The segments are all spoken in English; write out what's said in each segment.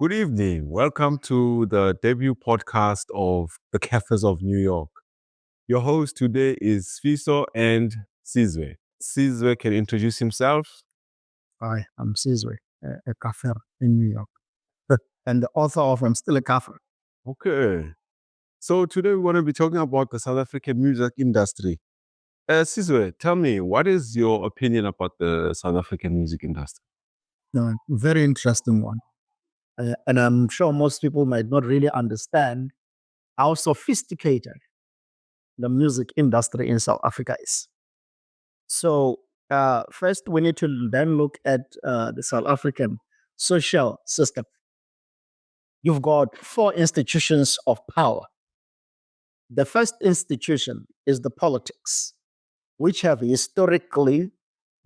Good evening. Welcome to the debut podcast of the Kaffirs of New York. Your host today is Fiso and Sizwe. Sizwe can introduce himself. Hi, I'm Sizwe, a Kaffir in New York, and the author of I'm Still a Kaffir. Okay. So today we want to be talking about the South African music industry. Sizwe, tell me, what is your opinion about the South African music industry? Very interesting one. And I'm sure most people might not really understand how sophisticated the music industry in South Africa is. So, first, we need to then look at the South African social system. You've got four institutions of power. The first institution is the politics, which have historically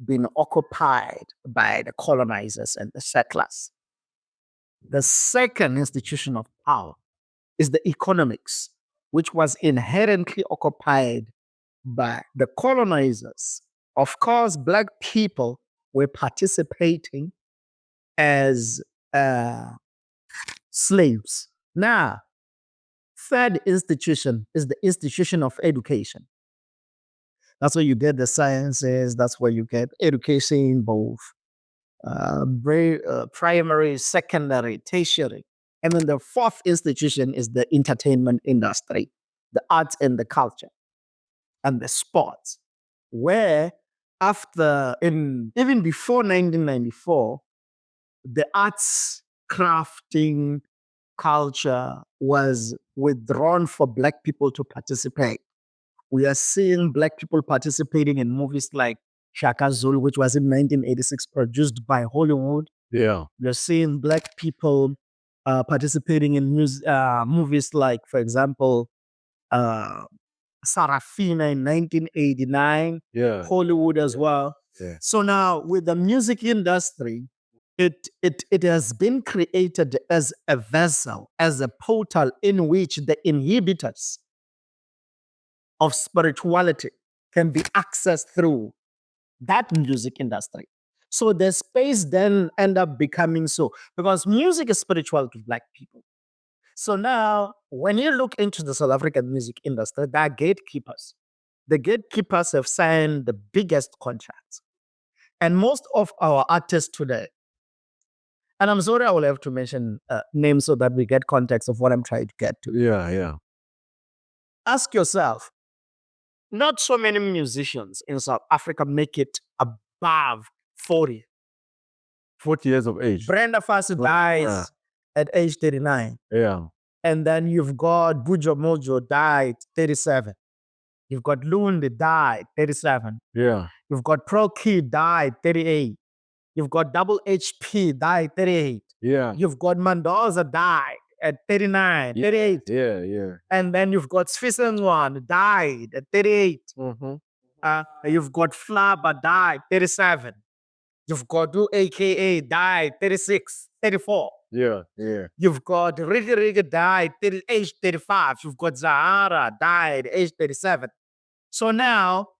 been occupied by the colonizers and the settlers. The second institution of power is the economics, which was inherently occupied by the colonizers. Of course, Black people were participating as slaves. Now, third institution is the institution of education. That's where you get the sciences, that's where you get education, both primary, secondary, tertiary. And then the fourth institution is the entertainment industry, the arts and the culture, and the sports, where even before 1994, the arts crafting culture was withdrawn for Black people to participate. We are seeing Black people participating in movies like Shaka Zulu, which was in 1986, produced by Hollywood. Yeah. We're seeing Black people participating in movies like, for example, Sarafina in 1989, Yeah. Hollywood as well. Yeah. So now with the music industry, it has been created as a vessel, as a portal in which the inhibitors of spirituality can be accessed through that music industry. So the space then end up becoming so, because music is spiritual to Black people. So now, when you look into the South African music industry, there are gatekeepers. The gatekeepers have signed the biggest contracts. And most of our artists today, and I'm sorry I will have to mention names so that we get context of what I'm trying to get to. Yeah. Ask yourself, not so many musicians in South Africa make it above 40. 40 years of age. Brenda Fassie dies at age 39. Yeah. And then you've got Bujo Mojo died 37. You've got Lundi died 37. Yeah. You've got Pro Kid died 38. You've got Double HP died 38. Yeah. You've got Mendoza died at 39, 38. Yeah. And then you've got Swissenwan died at 38. Mm-hmm. You've got Flabba died 37. You've got Du AKA died 36, 34. Yeah. You've got Riggy died age 35. You've got Zahara died age 37. So now,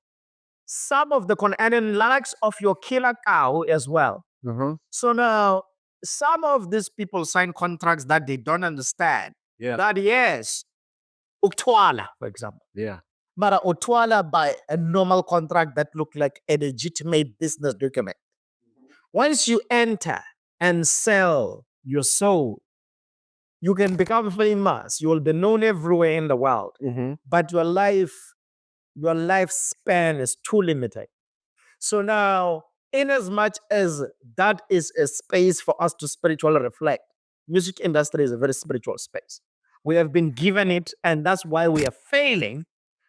some of the and then likes of your killer cow as well. Mm-hmm. So now, some of these people sign contracts that they don't understand. Yeah. That yes, Uktwala, for example. Yeah. But Uktwala by a normal contract that looked like a legitimate business document. Once you enter and sell your soul, you can become famous. You will be known everywhere in the world. Mm-hmm. But your lifespan is too limited. So now, in as much as that is a space for us to spiritually reflect, music industry is a very spiritual space. We have been given it, and that's why we are failing,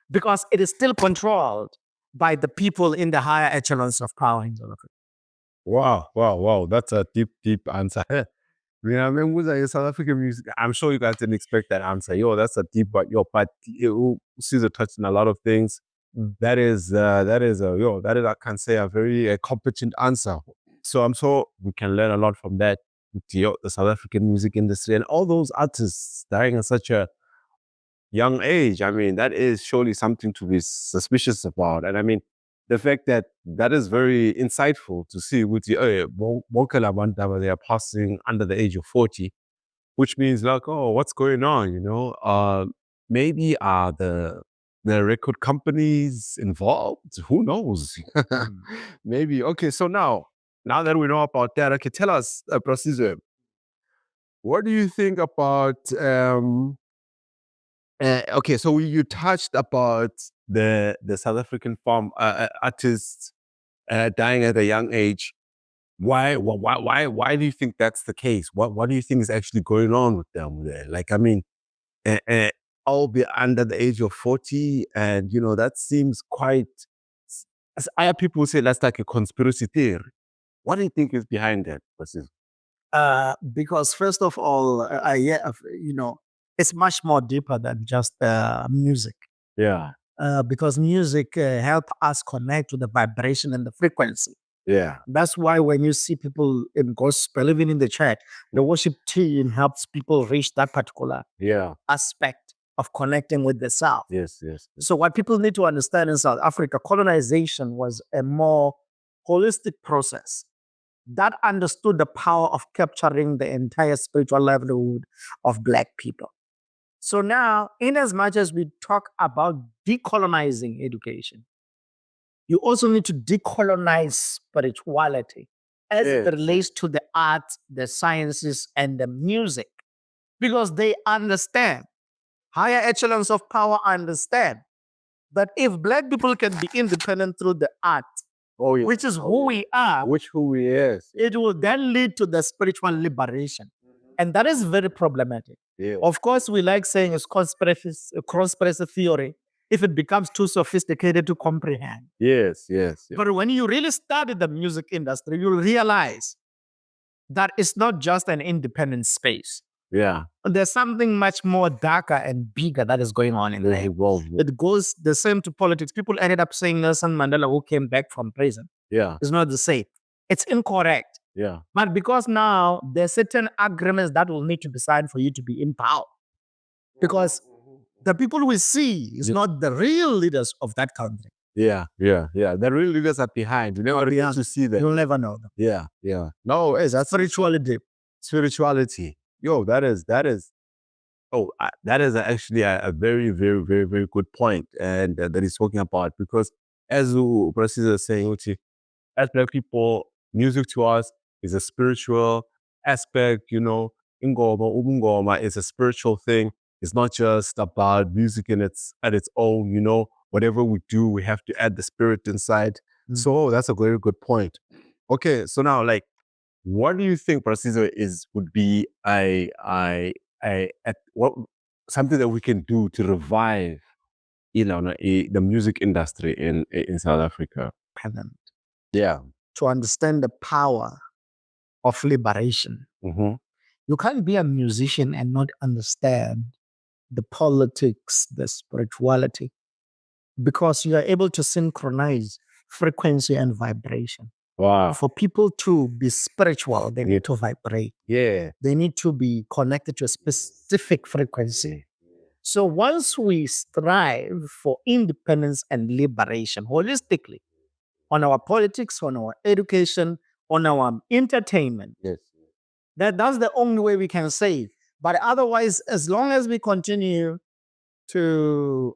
because it is still controlled by the people in the higher echelons of power in South Africa. Wow. That's a deep answer. I mean, with the South African music, I'm sure you guys didn't expect that answer. That's a deep, but Caesar touched on a lot of things. That is, I can say a very competent answer. So I'm sure we can learn a lot from that with the South African music industry and all those artists dying at such a young age. I mean, that is surely something to be suspicious about. And I mean, the fact that is very insightful to see with the Bonke Labantaba, they are passing under the age of 40. which means like, oh, what's going on? Maybe are the record companies involved? Who knows? Maybe. Okay, so now that we know about that, okay, tell us, Prasizo, what do you think about okay, so you touched about the South African farm artists dying at a young age. Why do you think that's the case? What do you think is actually going on with them there? Like, I mean, uh, uh, all be under the age of 40, and that seems quite. As I have people who say that's like a conspiracy theory. What do you think is behind that? Because first of all, it's much more deeper than just music. Yeah, Because music help us connect to the vibration and the frequency. yeah, That's why when you see people in gospel, even in the church, the worship team helps people reach that particular yeah, aspect of connecting with the South. yes, yes, So what people need to understand in South Africa, colonization was a more holistic process that understood the power of capturing the entire spiritual livelihood of Black people. So now, in as much as we talk about decolonizing education, you also need to decolonize spirituality as it relates to the arts, the sciences, and the music, because they understand, higher echelons of power understand that if Black people can be independent through the art, oh yeah, which is who we are, which who he is. it will then lead to the spiritual liberation. And that is very problematic. Yeah, Of course, we like saying it's conspiracy theory if it becomes too sophisticated to comprehend. yes, yes, yeah, But when you really study the music industry, you'll realize that it's not just an independent space. yeah. There's something much more darker and bigger that is going on in there. Well, It goes the same to politics. People ended up saying Nelson Mandela, who came back from prison, yeah, is not the same. It's incorrect. yeah, But because now there's certain agreements that will need to be signed for you to be in power. Because the people we see is not the real leaders of that country. yeah, yeah, yeah. The real leaders are behind. You never get to see them. You'll never know them. Yeah, yeah. No, that's Spirituality. spirituality. Yo, that is. Oh, that is actually a very, very, very, very good point, and that he's talking about, because as Brasil is saying, as Black people, music to us is a spiritual aspect. Ingoma, ubungoma is a spiritual thing. It's not just about music in its own. Whatever we do, we have to add the spirit inside. So that's a very good point. Okay, so now, like, what do you think, Preciso, would be what something that we can do to revive, the music industry in South Africa? Yeah. To understand the power of liberation. Mm-hmm. You can't be a musician and not understand the politics, the spirituality, because you are able to synchronize frequency and vibration. Wow. For people to be spiritual, they need to vibrate. Yeah. They need to be connected to a specific frequency. So once we strive for independence and liberation holistically on our politics, on our education, on our entertainment, Yes. that's the only way we can save. But otherwise, as long as we continue to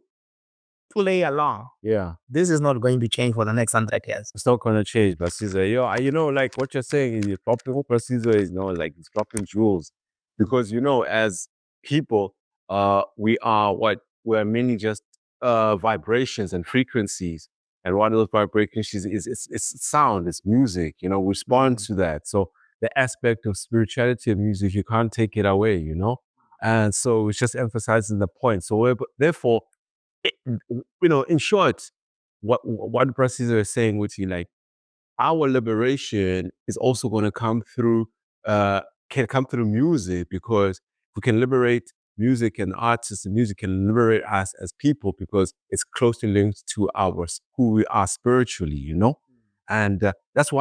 play along, Yeah. this is not going to change for the next 100 years. It's not gonna change, but Caesar, like what you're saying is you're dropping what Caesar is, like it's dropping jewels. Because as people, we're mainly just vibrations and frequencies. And one of those vibrations it's sound, it's music, we respond to that. So the aspect of spirituality of music, you can't take it away. And so it's just emphasizing the point. So therefore, in short, what Preciso is saying with you, like, our liberation is also going to can come through music, because we can liberate music and artists, and music can liberate us as people, because it's closely linked to who we are spiritually. And this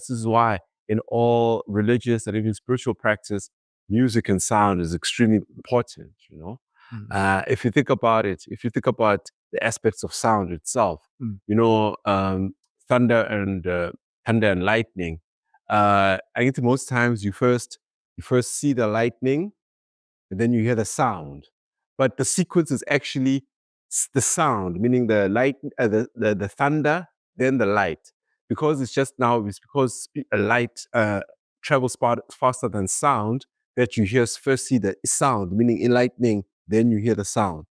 is why in all religious and even spiritual practice, music and sound is extremely important. If you think about it, if you think about the aspects of sound itself, thunder and lightning. I think most times you first see the lightning, and then you hear the sound. But the sequence is actually the sound, meaning the light, the thunder, then the light. Because it's just now, it's because a light travels faster than sound that you hear first see the sound, meaning in lightning, then you hear the sound.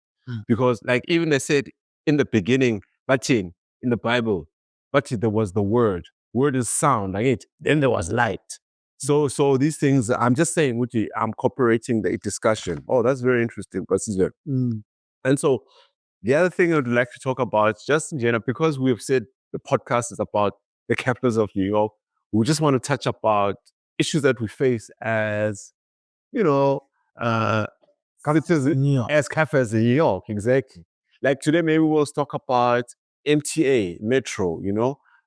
Because like even they said in the beginning, but in the Bible, but there was the word. Word is sound, like it. Then there was light. So these things, I'm just saying, Uchi, I'm cooperating the discussion. Oh, that's very interesting, Consider. And so the other thing I would like to talk about, just in general, because we've said the podcast is about the capitals of New York, we just want to touch about issues that we face as, New York. as Kaffirs in New York, exactly. Like today, maybe we'll talk about MTA, Metro,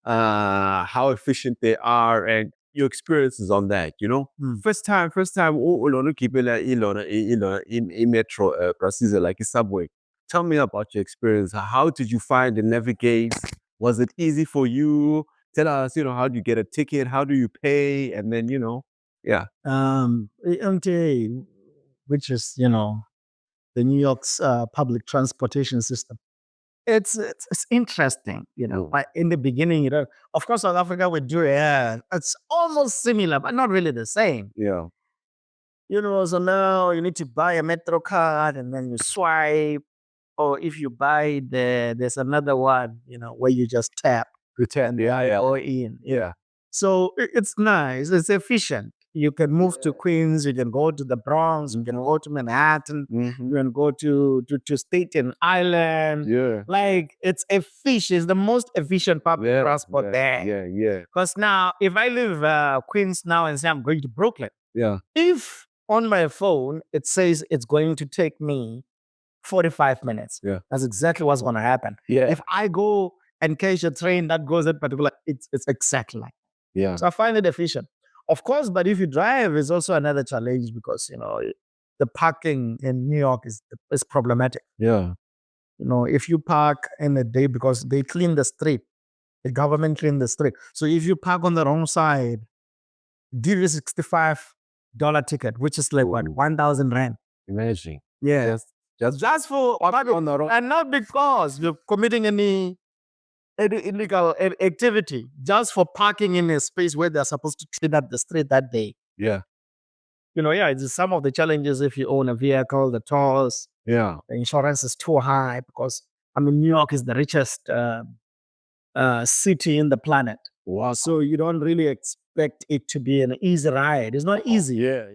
how efficient they are and your experiences on that, First time, in Metro, procedure like a subway. Tell me about your experience. How did you find and navigate? Was it easy for you? Tell us, how do you get a ticket? How do you pay? And then, yeah. MTA, which is the New York's public transportation system. It's interesting, But in the beginning, of course, South Africa with do it's almost similar, but not really the same. Yeah. So now you need to buy a Metro card and then you swipe, or if you buy there's another one, where you just tap. Pretend, yeah. Or in. Yeah. So it's nice. It's efficient. You can move to Queens. You can go to the Bronx. You can go to Manhattan. You can go to Staten Island. Yeah. Like it's efficient. It's the most efficient public transport there. Yeah. Because now, if I leave Queens now and say I'm going to Brooklyn, Yeah. if on my phone it says it's going to take me 45 minutes, that's exactly what's going to happen. Yeah. If I go and catch a train that goes at particular, it's exactly like that. Yeah. So I find it efficient. Of course, but if you drive, it's also another challenge because, the parking in New York is problematic. Yeah. If you park in the day, because they clean the street, the government clean the street. So if you park on the wrong side, give you $65 ticket, which is like what, 1,000 rand. Imagine. Yeah. Just for on the wrong, and not because you're committing any illegal activity, just for parking in a space where they're supposed to clean up the street that day. Yeah. It's some of the challenges if you own a vehicle, the tolls, Yeah. the insurance is too high because, New York is the richest city in the planet. Wow. So you don't really expect it to be an easy ride. It's not easy. Yeah.